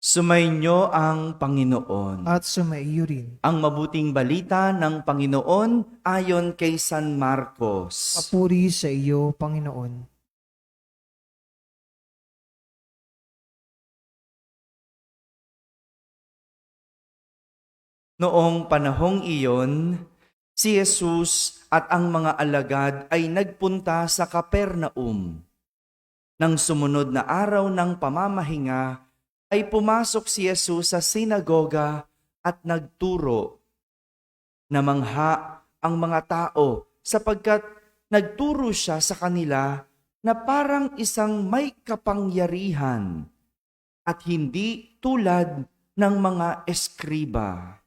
Sumainyo ang Panginoon. at sumaiyo rin. Ang mabuting balita ng Panginoon ayon kay San Marcos. Papuri sa iyo, Panginoon. Noong panahong iyon, si Jesus at ang mga alagad ay nagpunta sa Kapernaum. Nang sumunod na araw ng pamamahinga, ay pumasok si Jesus sa sinagoga at nagturo. Namangha ang mga tao sapagkat nagturo siya sa kanila na parang isang may kapangyarihan at hindi tulad ng mga eskriba.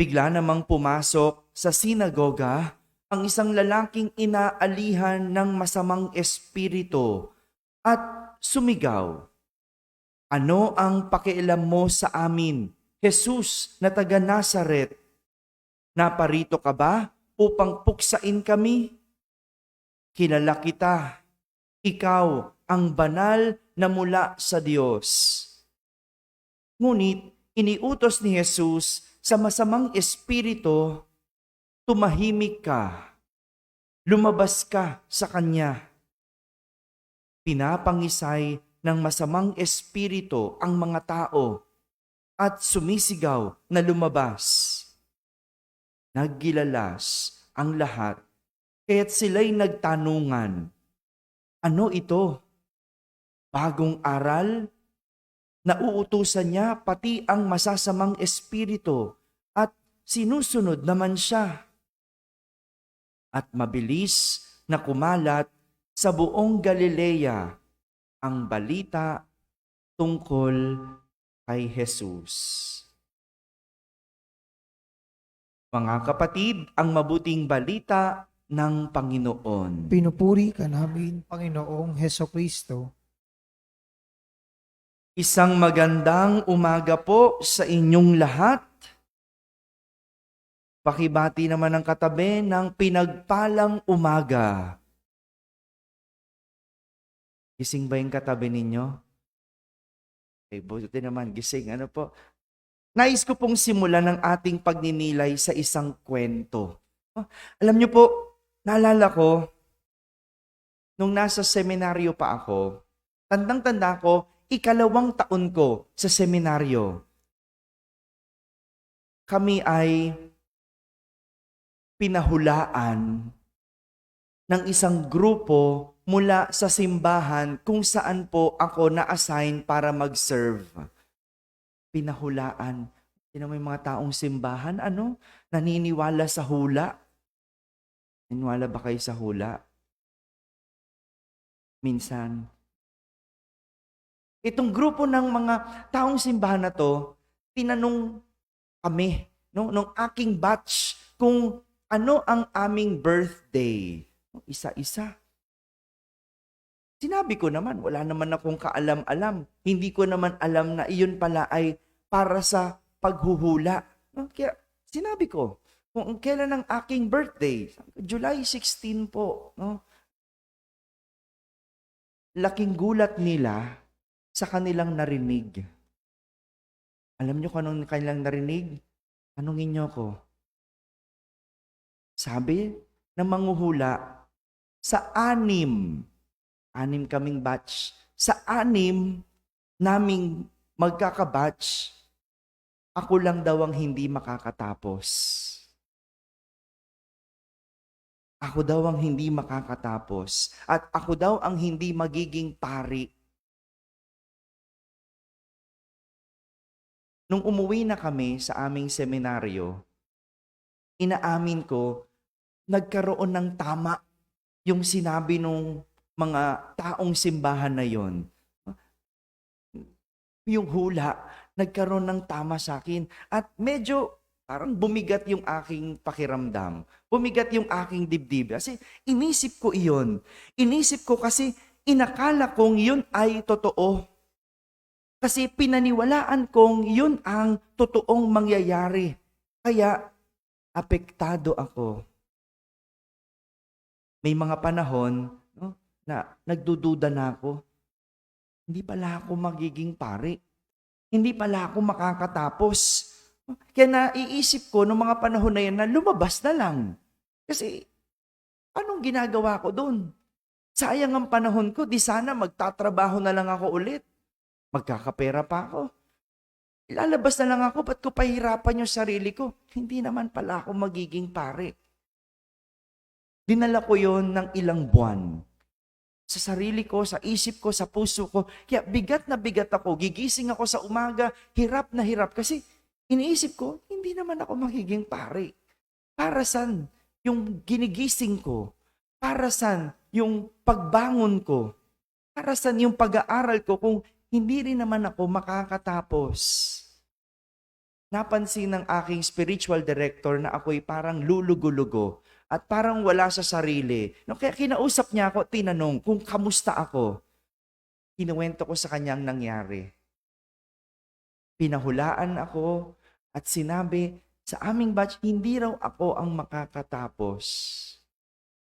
Bigla namang pumasok sa sinagoga ang isang lalaking inaalihan ng masamang espiritu at sumigaw, "Ano ang pakialam mo sa amin, Jesus na taga Nazaret? Naparito ka ba upang puksain kami? Kilala kita, ikaw ang banal na mula sa Diyos." Ngunit iniutos ni Jesus sa masamang espiritu, "Tumahimik ka, lumabas ka sa kanya." Pinapangisay ng masamang espiritu ang mga tao at sumisigaw na lumabas. Naggilalas ang lahat, kaya't sila'y nagtanungan, "Ano ito? Bagong aral? Nauutusan niya pati ang masasamang espiritu at sinusunod naman siya." At mabilis na kumalat sa buong Galilea ang balita tungkol kay Jesus. Mga kapatid, ang mabuting balita ng Panginoon. Pinupuri ka namin, Panginoong Hesukristo. Isang magandang umaga po sa inyong lahat. Pakibati naman ang katabi ng pinagpalang umaga. Gising ba yung katabi ninyo? Buti naman, gising. Ano po? Nais ko pong simulan ng ating pagninilay sa isang kwento. Alam niyo po, naalala ko, nung nasa seminaryo pa ako, tandang-tanda ko, 2nd taon ko sa seminaryo. Kami ay pinahulaan ng isang grupo mula sa simbahan kung saan po ako na-assign para mag-serve. Pinahulaan. Sino may mga taong simbahan, naniniwala sa hula? Naniniwala ba kayo sa hula? Minsan. Itong grupo ng mga taong simbahan na to, tinanong kami, nung aking batch, kung ano ang aming birthday. Isa-isa. Sinabi ko naman, wala naman akong kaalam-alam. Hindi ko naman alam na iyon pala ay para sa paghuhula. Kaya sinabi ko, kung kailan ang aking birthday, July 16 po. Laking gulat nila sa kanilang narinig. Alam niyo kung anong kanilang narinig? Tanungin niyo ko. Sabi ng manghuhula, sa 6 kaming batch, sa 6 naming magkakabatch, ako lang daw ang hindi makakatapos. Ako daw ang hindi makakatapos at ako daw ang hindi magiging pari. Nung umuwi na kami sa aming seminaryo, inaamin ko, nagkaroon ng tama yung sinabi nung mga taong simbahan na yon. Yung hula, nagkaroon ng tama sa akin. At medyo parang bumigat yung aking pakiramdam. Bumigat yung aking dibdib. Kasi inisip ko iyon. Inisip ko kasi inakala kong yun ay totoo. Kasi pinaniwalaan kong yun ang totoong mangyayari. Kaya apektado ako. May mga panahon na nagdududa na ako. Hindi pala ako magiging pari. Hindi pala ako makakatapos. Kaya naiisip ko noong mga panahon na yan na lumabas na lang. Kasi anong ginagawa ko doon? Sayang ang panahon ko, di sana magtatrabaho na lang ako ulit. Magkakapera pa ako. Lalabas na lang ako, ba't ko pahirapan yung sarili ko? Hindi naman pala ako magiging pare. Dinala ko yon ng ilang buwan. Sa sarili ko, sa isip ko, sa puso ko. Kaya bigat na bigat ako. Gigising ako sa umaga, hirap na hirap. Kasi iniisip ko, hindi naman ako magiging pare. Para saan yung ginigising ko? Para saan yung pagbangon ko? Para saan yung pag-aaral ko kung hindi rin naman ako makakatapos? Napansin ng aking spiritual director na ako'y parang lulugo-lugo at parang wala sa sarili. No, kaya kinausap niya ako, tinanong kung kamusta ako. Kinuwento ko sa kanya ang nangyari. Pinahulaan ako at sinabi, sa aming batch, hindi raw ako ang makakatapos.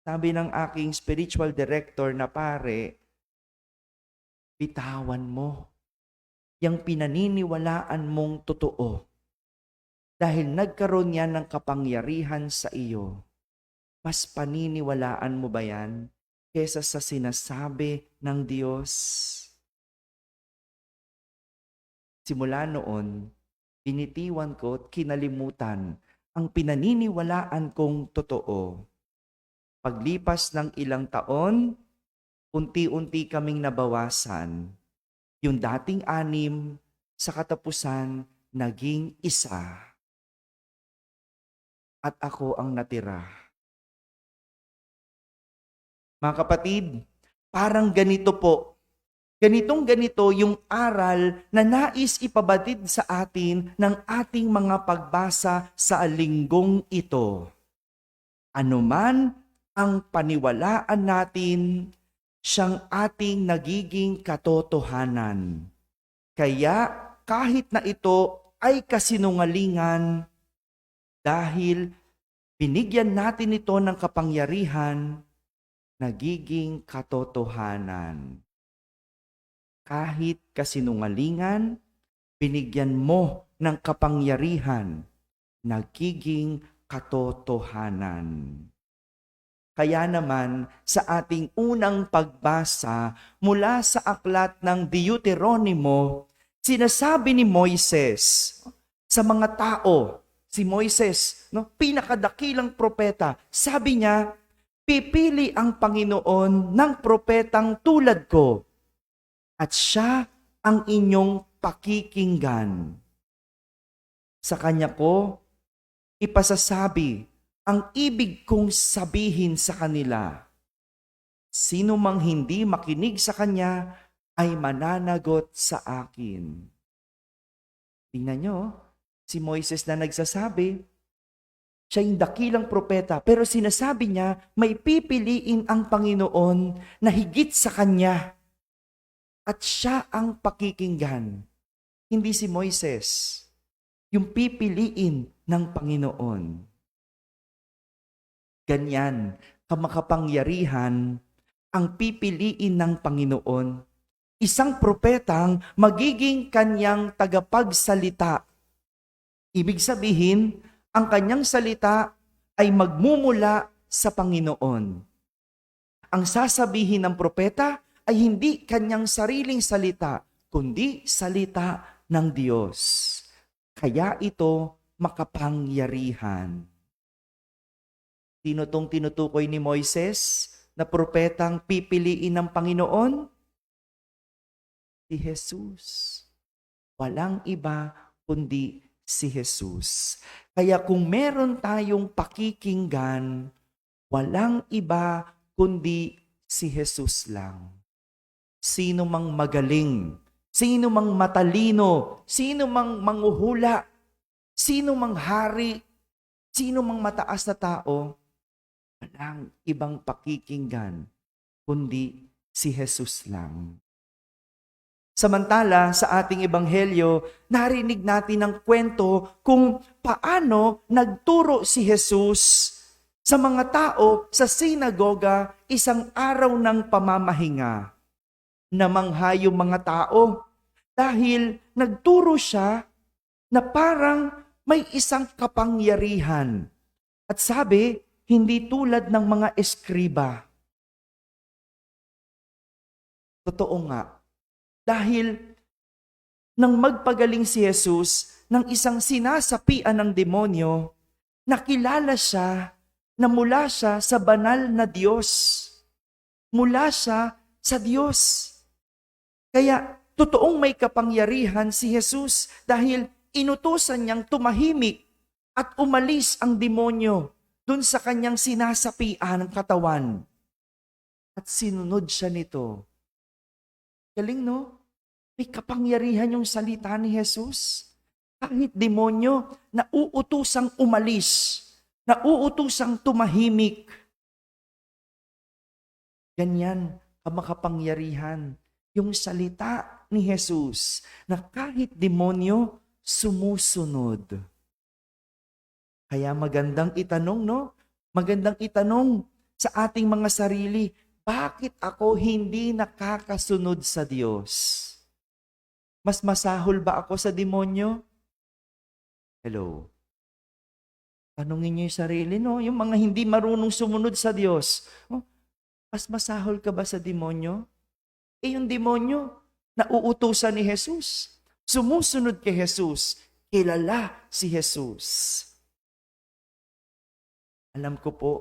Sabi ng aking spiritual director na pare, bitawan mo yung pinaniniwalaan mong totoo. Dahil nagkaroon yan ng kapangyarihan sa iyo. Mas paniniwalaan mo ba yan kesa sa sinasabi ng Diyos? Simula noon, binitiwan ko at kinalimutan ang pinaniniwalaan kong totoo. Paglipas ng ilang taon, unti-unti kaming nabawasan. Yung dating 6, sa katapusan, naging 1. At ako ang natira. Mga kapatid, parang ganito po. Ganito yung aral na nais ipabatid sa atin ng ating mga pagbasa sa linggong ito. Anuman ang paniwalaan natin, siyang ating nagiging katotohanan. Kaya kahit na ito ay kasinungalingan, dahil binigyan natin ito ng kapangyarihan, nagiging katotohanan. Kahit kasinungalingan, binigyan mo ng kapangyarihan, nagiging katotohanan. Kaya naman, sa ating unang pagbasa mula sa aklat ng Deuteronomo, sinasabi ni Moises sa mga tao, si Moises, pinakadakilang propeta, sabi niya, pipili ang Panginoon ng propetang tulad ko at siya ang inyong pakikinggan. Sa kanya ko ipasasabi ang ibig kong sabihin sa kanila. Sino mang hindi makinig sa kanya ay mananagot sa akin. Tingnan nyo, si Moises na nagsasabi, siya yung dakilang propeta, pero sinasabi niya, may pipiliin ang Panginoon na higit sa kanya. At siya ang pakikinggan. Hindi si Moises, yung pipiliin ng Panginoon. Ganyan, kamakapangyarihan ang pipiliin ng Panginoon. Isang propetang magiging kanyang tagapagsalita. Ibig sabihin, ang kanyang salita ay magmumula sa Panginoon. Ang sasabihin ng propeta ay hindi kanyang sariling salita, kundi salita ng Diyos. Kaya ito makapangyarihan. Sino tong tinutukoy ni Moises na propetang pipiliin ng Panginoon? Si Jesus. Walang iba kundi si Jesus. Kaya kung meron tayong pakikinggan, walang iba kundi si Jesus lang. Sino mang magaling, sino mang matalino, sino mang manghuhula, sino mang hari, sino mang mataas na tao, walang ibang pakikinggan kundi si Jesus lang. Samantala, sa ating ebanghelyo, narinig natin ang kwento kung paano nagturo si Jesus sa mga tao sa sinagoga isang araw ng pamamahinga. Namangha yung mga tao. Dahil nagturo siya na parang may isang kapangyarihan. At sabi, hindi tulad ng mga eskriba. Totoo nga. Dahil nang magpagaling si Jesus ng isang sinasapian ng demonyo, nakilala siya na mula siya sa banal na Diyos. Mula siya sa Diyos. Kaya totoong may kapangyarihan si Jesus dahil inutusan niyang tumahimik at umalis ang demonyo dun sa kanyang sinasapian ng katawan. At sinunod siya nito. Galing, no? May kapangyarihan yung salita ni Jesus. Kahit demonyo, nauutusang umalis, nauutusang tumahimik. Ganyan kamakapangyarihan yung salita ni Jesus na kahit demonyo, sumusunod. Kaya magandang itanong, no? Magandang itanong sa ating mga sarili, bakit ako hindi nakakasunod sa Diyos? Mas masahol ba ako sa demonyo? Hello? Tanungin niyo yung sarili, no? Yung mga hindi marunong sumunod sa Diyos. Oh, mas masahol ka ba sa demonyo? Yung demonyo, nauutusan ni Jesus. Sumusunod kay Jesus. Kilala si Jesus. Alam ko po,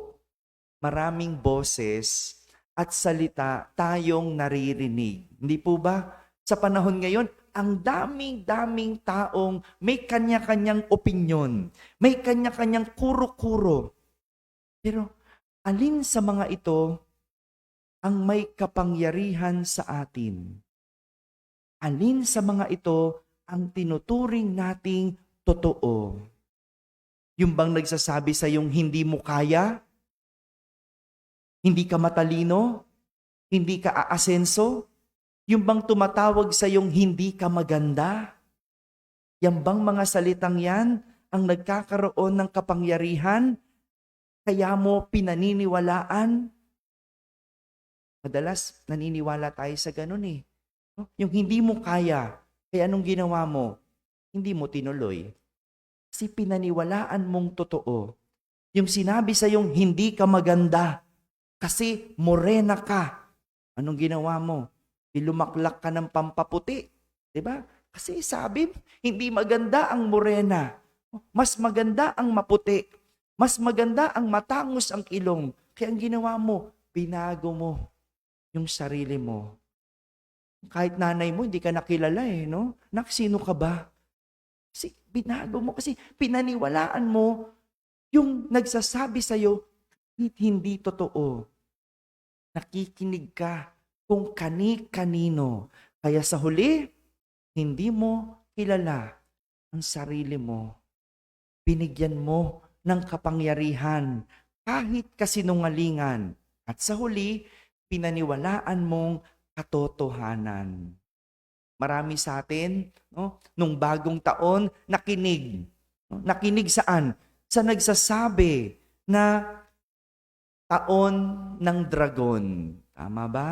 maraming boses at salita tayong naririnig. Hindi po ba? Sa panahon ngayon, ang daming-daming taong may kanya-kanyang opinyon, may kanya-kanyang kuro-kuro. Pero alin sa mga ito ang may kapangyarihan sa atin? Alin sa mga ito ang tinuturing nating totoo? Yung bang nagsasabi sa yung hindi mo kaya? Hindi ka matalino? Hindi ka aasenso? Yung bang tumatawag sa yung hindi ka maganda? Yang bang mga salitang yan ang nagkakaroon ng kapangyarihan? Kaya mo pinaniniwalaan? Madalas naniniwala tayo sa ganun eh. No? Yung hindi mo kaya, kaya anong ginawa mo? Hindi mo tinuloy. Kasi pinaniwalaan mong totoo. Yung sinabi sa yung hindi ka maganda, kasi morena ka. Anong ginawa mo? Ilumaklak ka ng pampaputi. Diba? Kasi sabi, hindi maganda ang morena. Mas maganda ang maputi. Mas maganda ang matangos ang ilong. Kaya ang ginawa mo, binago mo yung sarili mo. Kahit nanay mo, hindi ka nakilala eh, no? Nak, sino ka ba? Kasi binago mo, kasi pinaniwalaan mo yung nagsasabi sa'yo, hindi totoo. Nakikinig ka kung kani-kanino. Kaya sa huli, hindi mo kilala ang sarili mo. Binigyan mo ng kapangyarihan kahit kasinungalingan. At sa huli, pinaniwalaan mong katotohanan. Marami sa atin, no, nung bagong taon, nakinig. No? Nakinig saan? Sa nagsasabi na taon ng dragon. Tama ba?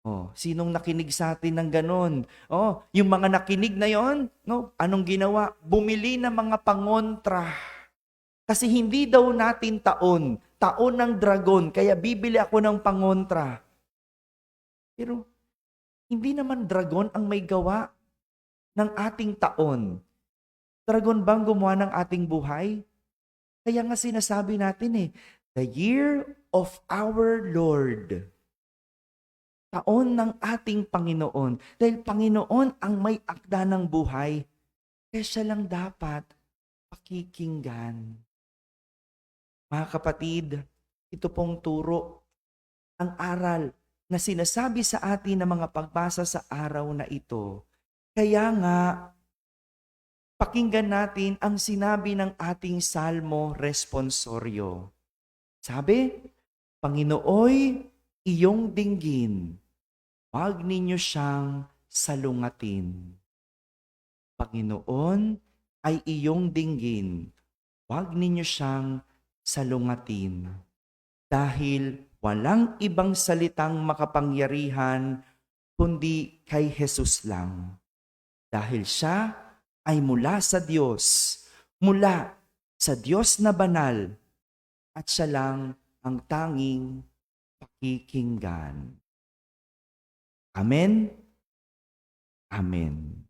Oh, sinong nakinig sa atin ng ganon? Oh, yung mga nakinig na yon, no? Anong ginawa? Bumili ng mga pangontra. Kasi hindi daw natin taon ng dragon, kaya bibili ako ng pangontra. Pero hindi naman dragon ang may gawa ng ating taon. Dragon bang gumawa ng ating buhay? Kaya nga sinasabi natin eh, the year of our Lord. Taon ng ating Panginoon. Dahil Panginoon ang may akda ng buhay. Kaya siya lang dapat pakikinggan. Mga kapatid, ito pong turo, ang aral na sinasabi sa atin ng mga pagbasa sa araw na ito. Kaya nga, pakinggan natin ang sinabi ng ating Salmo Responsorio. Sabi, Panginooy, iyong dinggin, huwag ninyo siyang salungatin. Panginoon ay iyong dinggin, huwag ninyo siyang salungatin. Dahil walang ibang salitang makapangyarihan kundi kay Jesus lang. dahil siya ay mula sa Diyos na banal, at siya lang ang tanging pakikinggan. Amen? Amen.